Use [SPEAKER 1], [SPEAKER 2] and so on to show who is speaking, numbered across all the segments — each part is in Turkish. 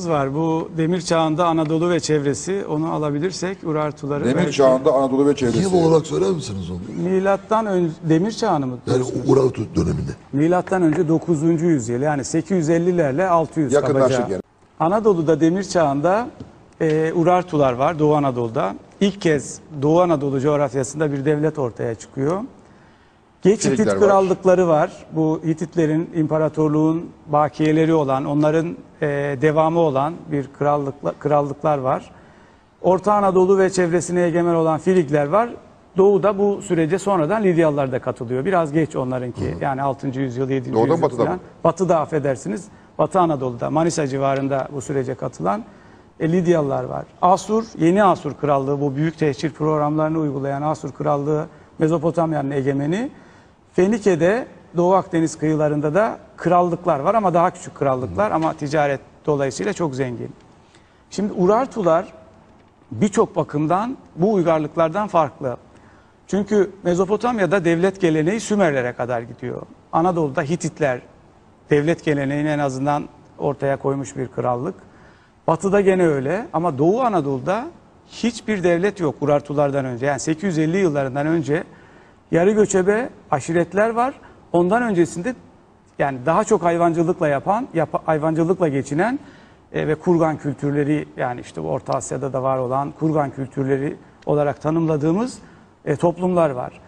[SPEAKER 1] Var. Bu demir çağında Anadolu ve çevresi, onu alabilirsek Urartuları
[SPEAKER 2] Demir
[SPEAKER 1] belki
[SPEAKER 2] çağında Anadolu ve çevresi.
[SPEAKER 3] Yıl olarak söyler misiniz onu?
[SPEAKER 1] milattan önce demir çağını mı?
[SPEAKER 3] Yani Urartu döneminde.
[SPEAKER 1] Milattan önce 9. yüzyıl, yani 850'lerle 600
[SPEAKER 2] Yakınlaştık
[SPEAKER 1] kabaca.
[SPEAKER 2] yani.
[SPEAKER 1] Anadolu'da demir çağında Urartular var Doğu Anadolu'da. İlk kez Doğu Anadolu coğrafyasında bir devlet ortaya çıkıyor. Geç
[SPEAKER 2] Hititler
[SPEAKER 1] Hitit
[SPEAKER 2] var.
[SPEAKER 1] krallıkları var. Bu Hititlerin imparatorluğun bakiyeleri olan, onların devamı olan bir krallıklar var. Orta Anadolu ve çevresine egemen olan Frigler var. Doğu'da bu sürece sonradan Lidyalılar da katılıyor. Biraz geç onlarınki. Yani 6. yüzyıl, 7.
[SPEAKER 2] Doğu'da mı,
[SPEAKER 1] yüzyıl
[SPEAKER 2] Batı'da
[SPEAKER 1] falan.
[SPEAKER 2] mı?
[SPEAKER 1] Batı'da affedersiniz. Batı Anadolu'da, Manisa civarında bu sürece katılan Lidyalılar var. Asur, Yeni Asur Krallığı, bu büyük tehcir programlarını uygulayan Asur Krallığı, Mezopotamya'nın egemeni. Fenike'de, Doğu Akdeniz kıyılarında da krallıklar var ama daha küçük krallıklar, ama ticaret dolayısıyla çok zengin. Şimdi Urartular birçok bakımdan bu uygarlıklardan farklı. Çünkü Mezopotamya'da devlet geleneği Sümerlere kadar gidiyor. Anadolu'da Hititler devlet geleneğini en azından ortaya koymuş bir krallık. Batı'da gene öyle, ama Doğu Anadolu'da hiçbir devlet yok Urartulardan önce. Yani 850 yıllarından önce yarı göçebe aşiretler var. Ondan öncesinde yani daha çok hayvancılıkla geçinen ve kurgan kültürleri, yani işte bu Orta Asya'da da var olan kurgan kültürleri olarak tanımladığımız toplumlar var.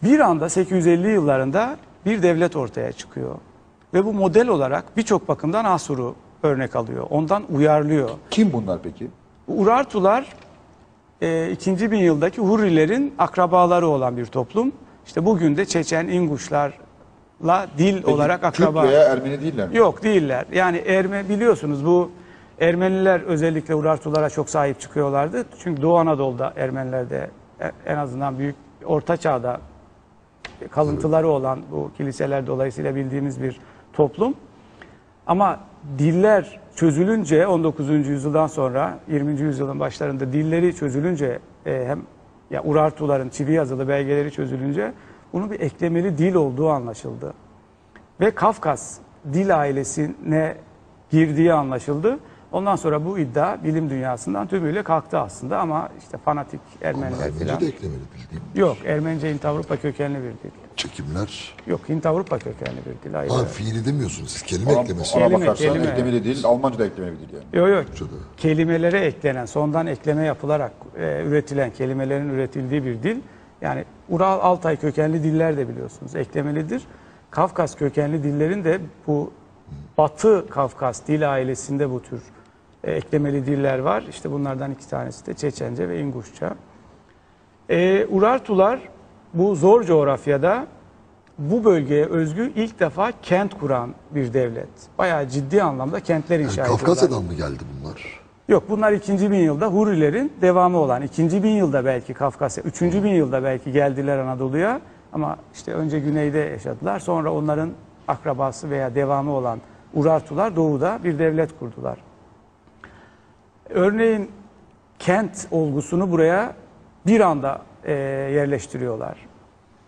[SPEAKER 1] Bir anda 850 yıllarında bir devlet ortaya çıkıyor. Ve bu model olarak birçok bakımdan Asur'u örnek alıyor. Ondan uyarlıyor.
[SPEAKER 2] Kim bunlar peki?
[SPEAKER 1] Urartular 2. bin yıldaki Hurrilerin akrabaları olan bir toplum. İşte bugün de Çeçen, İnguşlarla dil
[SPEAKER 2] Peki,
[SPEAKER 1] olarak akraba.
[SPEAKER 2] Kürt veya Ermeni değiller mi?
[SPEAKER 1] Yok, değiller. Yani biliyorsunuz, bu Ermeniler özellikle Urartulara çok sahip çıkıyorlardı. Çünkü Doğu Anadolu'da Ermenilerde en azından büyük Orta Çağ'da kalıntıları olan bu kiliseler dolayısıyla bildiğimiz bir toplum. Ama diller çözülünce 19. yüzyıldan sonra 20. yüzyılın başlarında dilleri çözülünce hem ya Urartuların çivi yazılı belgeleri çözülünce bunun bir eklemeli dil olduğu anlaşıldı. Ve Kafkas dil ailesine girdiği anlaşıldı. Ondan sonra bu iddia bilim dünyasından tümüyle kalktı aslında, ama işte fanatik Ermeniler
[SPEAKER 3] Ermenice
[SPEAKER 1] falan.
[SPEAKER 3] de eklemeli bildiğim.
[SPEAKER 1] Yok, Ermenice Hint-Avrupa kökenli bir dil.
[SPEAKER 3] Çekimler.
[SPEAKER 1] Yok, Hint-Avrupa kökenli bir dil. Hayır.
[SPEAKER 3] Ha, fiili demiyorsunuz siz, kelime eklemesi.
[SPEAKER 2] Ona
[SPEAKER 1] Kelime,
[SPEAKER 2] bakarsan
[SPEAKER 1] kelime.
[SPEAKER 2] eklemeli değil, Almanca da eklemeli değil yani.
[SPEAKER 1] Yok yok.
[SPEAKER 3] Türkçe'de.
[SPEAKER 1] Kelimelere eklenen, sondan ekleme yapılarak üretilen, kelimelerin üretildiği bir dil. Yani Ural Altay kökenli diller de biliyorsunuz eklemelidir. Kafkas kökenli dillerin de bu Batı Kafkas dil ailesinde bu tür eklemeli diller var. İşte bunlardan iki tanesi de Çeçence ve İnguşça. Urartular bu zor coğrafyada bu bölgeye özgü ilk defa kent kuran bir devlet. Bayağı ciddi anlamda kentler inşa ediyorlar.
[SPEAKER 3] Kafkasya'dan mı geldi bunlar?
[SPEAKER 1] Yok, bunlar 2. bin yılda Hurrilerin devamı olan 2. bin yılda belki Kafkasya, 3. bin yılda belki geldiler Anadolu'ya, ama işte önce güneyde yaşadılar, sonra onların akrabası veya devamı olan Urartular doğuda bir devlet kurdular. Örneğin kent olgusunu buraya bir anda yerleştiriyorlar.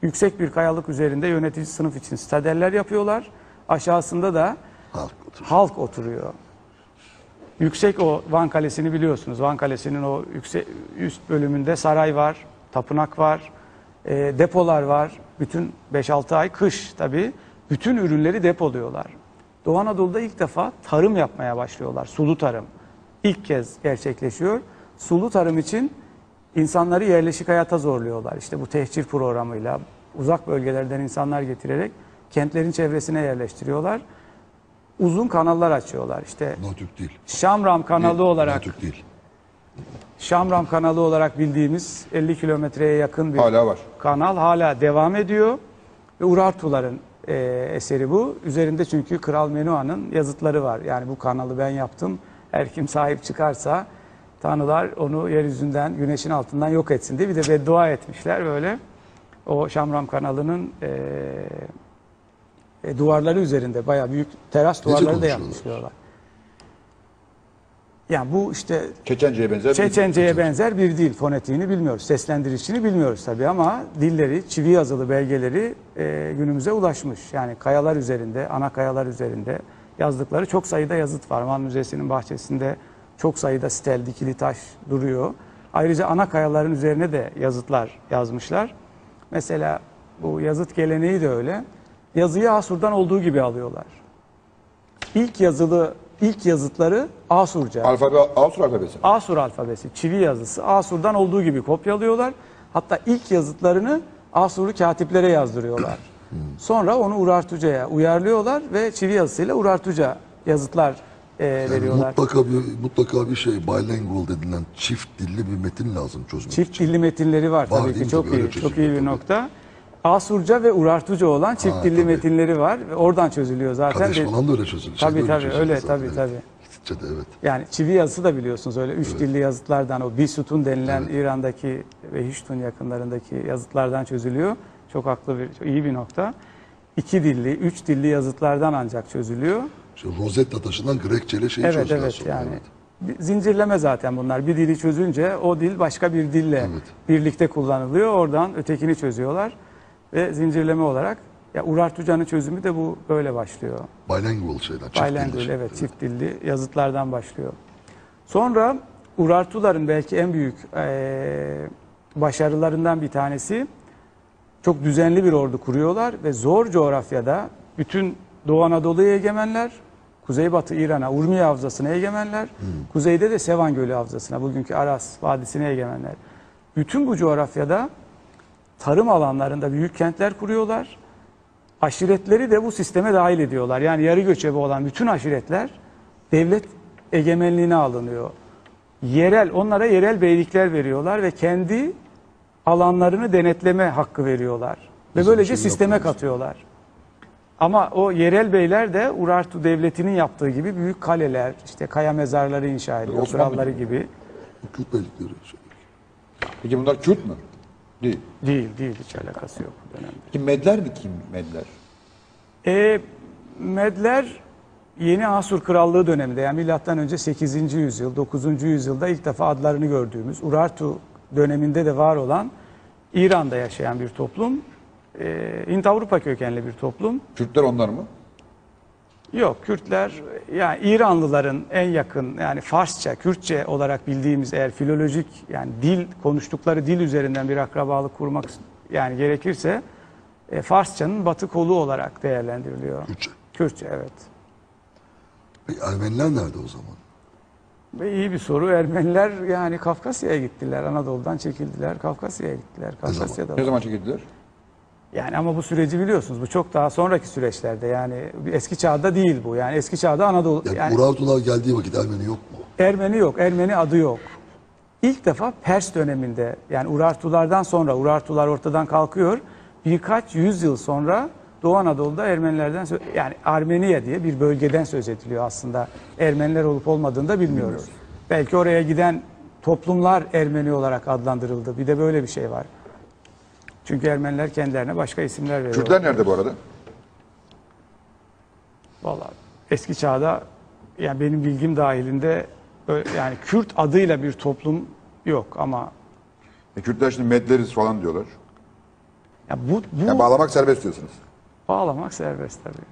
[SPEAKER 1] Yüksek bir kayalık üzerinde yönetici sınıf için stadeller yapıyorlar. Aşağısında da halk oturuyor. Yüksek o Van Kalesi'ni biliyorsunuz. Van Kalesi'nin o üst bölümünde saray var, tapınak var, depolar var. Bütün 5-6 ay kış tabii. Bütün ürünleri depoluyorlar. Doğu Anadolu'da ilk defa tarım yapmaya başlıyorlar. Sulu tarım. İlk kez gerçekleşiyor. Sulu tarım için insanları yerleşik hayata zorluyorlar. İşte bu tehcir programıyla uzak bölgelerden insanlar getirerek kentlerin çevresine yerleştiriyorlar. Uzun kanallar açıyorlar. İşte
[SPEAKER 3] Türk değil.
[SPEAKER 1] Şamram kanalı olarak,
[SPEAKER 3] Türk değil.
[SPEAKER 1] Şamram kanalı olarak bildiğimiz 50 kilometreye yakın bir
[SPEAKER 2] Hala var.
[SPEAKER 1] kanal hala devam ediyor. Ve Urartuların eseri bu. Üzerinde çünkü Kral Menua'nın yazıtları var. Yani bu kanalı ben yaptım. Her kim sahip çıkarsa tanrılar onu yeryüzünden, güneşin altından yok etsin diye bir de beddua etmişler böyle. O Şamram kanalının duvarları üzerinde bayağı büyük teras duvarları da yapmışlar. Yani bu işte Çeçence'ye benzer bir dil. Fonetiğini bilmiyoruz. Seslendirişini bilmiyoruz tabii, ama dilleri, çivi yazılı belgeleri günümüze ulaşmış. Yani kayalar üzerinde, ana kayalar üzerinde yazdıkları çok sayıda yazıt var. Van Müzesi'nin bahçesinde çok sayıda stel, dikili taş duruyor. Ayrıca ana kayaların üzerine de yazıtlar yazmışlar. Mesela bu yazıt geleneği de öyle. Yazıyı Asur'dan olduğu gibi alıyorlar. İlk yazıtları Asurca.
[SPEAKER 2] Asur alfabesi.
[SPEAKER 1] Asur alfabesi, çivi yazısı Asur'dan olduğu gibi kopyalıyorlar. Hatta ilk yazıtlarını Asurlu katiplere yazdırıyorlar. Sonra onu Urartuca'ya uyarlıyorlar ve çivi yazısıyla Urartuca yazıtlar veriyorlar.
[SPEAKER 3] Mutlaka bir şey bilingual denilen çift dilli bir metin lazım çözmek
[SPEAKER 1] Çift
[SPEAKER 3] için.
[SPEAKER 1] dilli metinleri var
[SPEAKER 3] Var
[SPEAKER 1] tabii
[SPEAKER 3] değil
[SPEAKER 1] ki.
[SPEAKER 3] mi?
[SPEAKER 1] Çok
[SPEAKER 3] Tabii, öyle
[SPEAKER 1] iyi, çok iyi
[SPEAKER 3] çözülüyor
[SPEAKER 1] bir
[SPEAKER 3] tabii.
[SPEAKER 1] nokta. Asurca ve Urartuca olan çift dilli
[SPEAKER 3] tabii.
[SPEAKER 1] metinleri var ve oradan çözülüyor zaten.
[SPEAKER 3] Kadeş falan da öyle çözülüyor.
[SPEAKER 1] Tabii öyle
[SPEAKER 3] zaten,
[SPEAKER 1] tabii.
[SPEAKER 3] Türkçe'de evet.
[SPEAKER 1] Yani çivi yazısı da biliyorsunuz öyle üç dilli yazıtlardan, o Bisutun denilen İran'daki ve Hiştun yakınlarındaki yazıtlardan çözülüyor. Çok iyi bir nokta. 2 dilli, 3 dilli yazıtlardan ancak çözülüyor.
[SPEAKER 3] İşte Rosetta taşından Grekçeyle şeyi
[SPEAKER 1] Evet
[SPEAKER 3] çözdüler sonra.
[SPEAKER 1] yani.
[SPEAKER 3] Evet.
[SPEAKER 1] Zincirleme zaten bunlar. Bir dili çözünce o dil başka bir dille birlikte kullanılıyor. Oradan ötekini çözüyorlar ve zincirleme olarak Urartuca'nın çözümü de bu böyle başlıyor.
[SPEAKER 3] Bilingual şeyler. Çift
[SPEAKER 1] Bilingual,
[SPEAKER 3] dilli.
[SPEAKER 1] evet, çift dilli yazıtlardan başlıyor. Sonra Urartuların belki en büyük başarılarından bir tanesi, çok düzenli bir ordu kuruyorlar ve zor coğrafyada bütün Doğu Anadolu'ya egemenler, Kuzeybatı İran'a, Urmiye Havzası'na egemenler, kuzeyde de Sevan Gölü Havzası'na, bugünkü Aras Vadisi'ne egemenler. Bütün bu coğrafyada tarım alanlarında büyük kentler kuruyorlar. Aşiretleri de bu sisteme dahil ediyorlar. Yani yarı göçebe olan bütün aşiretler devlet egemenliğine alınıyor. Onlara yerel beylikler veriyorlar ve kendi alanlarını denetleme hakkı veriyorlar. Ve böylece sisteme katıyorlar. Ama o yerel beyler de Urartu devletinin yaptığı gibi büyük kaleler, işte kaya mezarları inşa ediyor,
[SPEAKER 2] Osmanlı
[SPEAKER 1] kralları
[SPEAKER 2] gibi.
[SPEAKER 1] gibi.
[SPEAKER 3] Kürt beylikleri.
[SPEAKER 2] Peki bunlar Kürt mü? Değil.
[SPEAKER 1] Değil, hiç alakası yok bu dönemde.
[SPEAKER 2] Peki Medler mi kim Medler?
[SPEAKER 1] Medler Yeni Asur Krallığı döneminde, yani milattan önce 8. yüzyıl, 9. yüzyılda ilk defa adlarını gördüğümüz Urartu döneminde de var olan İran'da yaşayan bir toplum. Hint-Avrupa kökenli bir toplum.
[SPEAKER 2] Kürtler onlar mı?
[SPEAKER 1] Yok, Kürtler yani İranlıların en yakın, yani Farsça, Kürtçe olarak bildiğimiz, eğer filolojik yani konuştukları dil üzerinden bir akrabalık kurmak yani gerekirse Farsçanın batı kolu olarak değerlendiriliyor. Kürtçe, evet.
[SPEAKER 3] Peki Ermeniler nerede o zaman?
[SPEAKER 1] Ve iyi bir soru. Ermeniler yani Kafkasya'ya gittiler. Anadolu'dan çekildiler. Kafkasya'ya gittiler. Kafkasya'da.
[SPEAKER 2] Ne zaman çekildiler?
[SPEAKER 1] Yani ama bu süreci biliyorsunuz. Bu çok daha sonraki süreçlerde. Yani eski çağda değil bu. Yani eski çağda Anadolu.
[SPEAKER 3] Yani Urartular geldiği vakit Ermeni yok mu?
[SPEAKER 1] Ermeni yok. Ermeni adı yok. İlk defa Pers döneminde, yani Urartulardan sonra, Urartular ortadan kalkıyor. Birkaç yüzyıl sonra Doğu Anadolu'da Ermenilerden, yani Armeniye diye bir bölgeden söz ediliyor aslında. Ermeniler olup olmadığını da bilmiyoruz. Belki oraya giden toplumlar Ermeni olarak adlandırıldı. Bir de böyle bir şey var. Çünkü Ermeniler kendilerine başka isimler veriyor.
[SPEAKER 2] Kürtler nerede bu arada?
[SPEAKER 1] Vallahi eski çağda, yani benim bilgim dahilinde yani Kürt adıyla bir toplum yok ama
[SPEAKER 2] Kürtler şimdi Medleriz falan diyorlar.
[SPEAKER 1] ya bu
[SPEAKER 2] Yani bağlamak serbest diyorsunuz.
[SPEAKER 1] bağlamak serbest tabii.